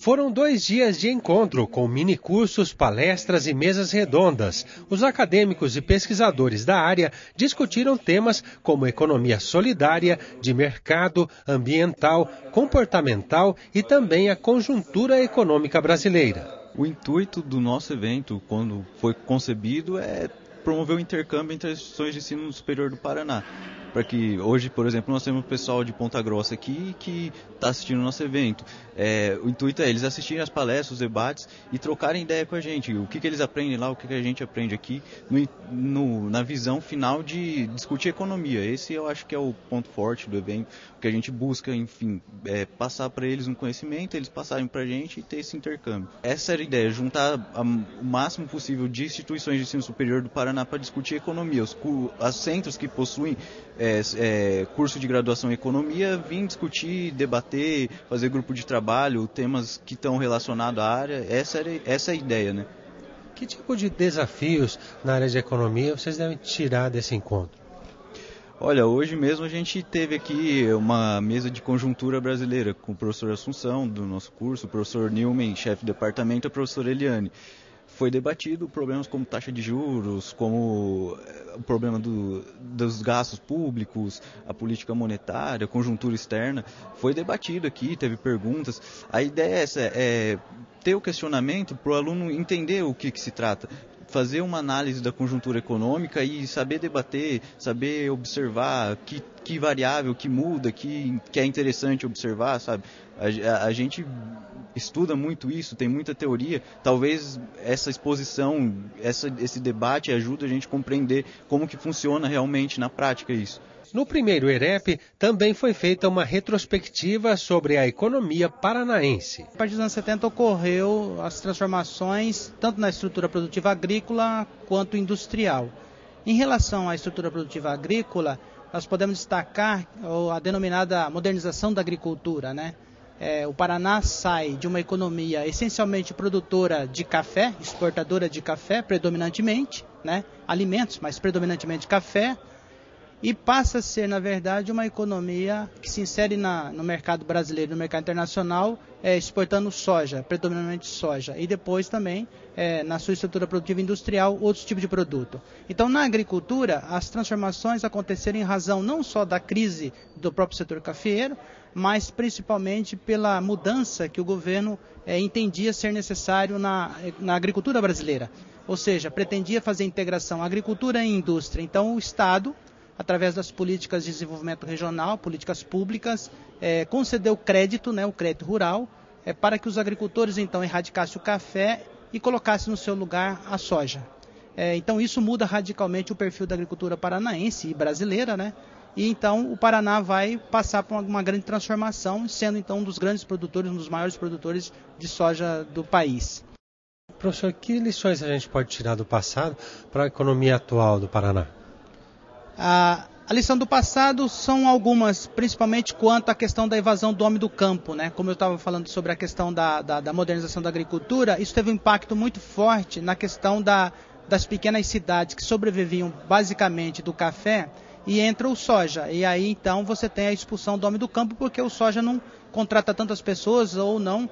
Foram 2 dias de encontro com minicursos, palestras e mesas redondas. Os acadêmicos e pesquisadores da área discutiram temas como economia solidária, de mercado, ambiental, comportamental e também a conjuntura econômica brasileira. O intuito do nosso evento, quando foi concebido, é promover o intercâmbio entre as instituições de ensino superior do Paraná. Para que hoje, por exemplo, nós temos o pessoal de Ponta Grossa aqui que está assistindo o nosso evento. O intuito é eles assistirem às palestras, os debates e trocarem ideia com a gente. O que eles aprendem lá, o que a gente aprende aqui, na visão final de discutir economia. Esse eu acho que é o ponto forte do evento, que a gente busca, enfim, passar para eles um conhecimento, eles passarem para a gente e ter esse intercâmbio. Essa era a ideia, juntar o máximo possível de instituições de ensino superior do Paraná para discutir economia. Os centros que possuem curso de graduação em economia, vim discutir, debater, fazer grupo de trabalho, temas que estão relacionados à área. Essa é a ideia, né? Que tipo de desafios na área de economia vocês devem tirar desse encontro? Olha, hoje mesmo a gente teve aqui uma mesa de conjuntura brasileira com o professor Assunção do nosso curso, o professor Nilman, chefe de departamento, e a professora Eliane. Foi debatido problemas como taxa de juros, como o problema dos gastos públicos, a política monetária, a conjuntura externa. Foi debatido aqui, teve perguntas. A ideia é essa, ter o questionamento para o aluno entender o que se trata. Fazer uma análise da conjuntura econômica e saber debater, saber observar que variável que muda, que é interessante observar, sabe? A gente estuda muito isso, tem muita teoria. Talvez essa exposição, esse debate ajude a gente a compreender como que funciona realmente na prática isso. No primeiro EREP, também foi feita uma retrospectiva sobre a economia paranaense. A partir dos anos 70 ocorreu as transformações, tanto na estrutura produtiva agrícola quanto industrial. Em relação à estrutura produtiva agrícola, nós podemos destacar a denominada modernização da agricultura, né? O Paraná sai de uma economia essencialmente produtora de café, exportadora de café predominantemente, né? Alimentos, mas predominantemente café, e passa a ser, na verdade, uma economia que se insere no mercado brasileiro, no mercado internacional, exportando soja, predominantemente soja, e depois também, na sua estrutura produtiva industrial, outros tipos de produto. Então, na agricultura, as transformações aconteceram em razão não só da crise do próprio setor cafeeiro, mas principalmente pela mudança que o governo entendia ser necessário na agricultura brasileira. Ou seja, pretendia fazer integração agricultura e indústria. Então, o Estado, através das políticas de desenvolvimento regional, políticas públicas, concedeu crédito, né, o crédito rural, para que os agricultores então erradicassem o café e colocassem no seu lugar a soja. Então isso muda radicalmente o perfil da agricultura paranaense e brasileira, né? E então o Paraná vai passar por uma grande transformação, sendo então um dos grandes produtores, um dos maiores produtores de soja do país. Professor, que lições a gente pode tirar do passado para a economia atual do Paraná? A lição do passado são algumas, principalmente quanto à questão da evasão do homem do campo, né? Como eu estava falando sobre a questão da modernização da agricultura, isso teve um impacto muito forte na questão das pequenas cidades que sobreviviam basicamente do café, e entra o soja. E aí então você tem a expulsão do homem do campo, porque o soja não contrata tantas pessoas ou não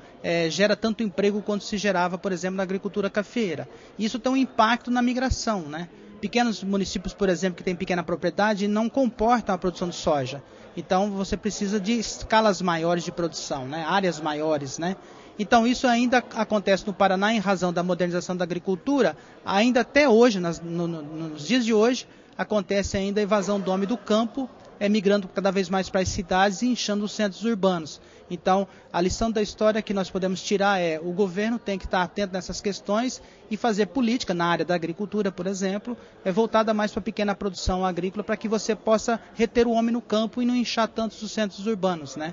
gera tanto emprego quanto se gerava, por exemplo, na agricultura cafeeira. Isso tem um impacto na migração, né? Pequenos municípios, por exemplo, que têm pequena propriedade, não comportam a produção de soja. Então você precisa de escalas maiores de produção, né? Áreas maiores, né? Então isso ainda acontece no Paraná em razão da modernização da agricultura. Ainda até hoje, nos dias de hoje, acontece ainda a evasão do homem do campo, migrando cada vez mais para as cidades e inchando os centros urbanos. Então, a lição da história que nós podemos tirar o governo tem que estar atento nessas questões e fazer política na área da agricultura, por exemplo, voltada mais para a pequena produção agrícola, para que você possa reter o homem no campo e não inchar tanto os centros urbanos, né?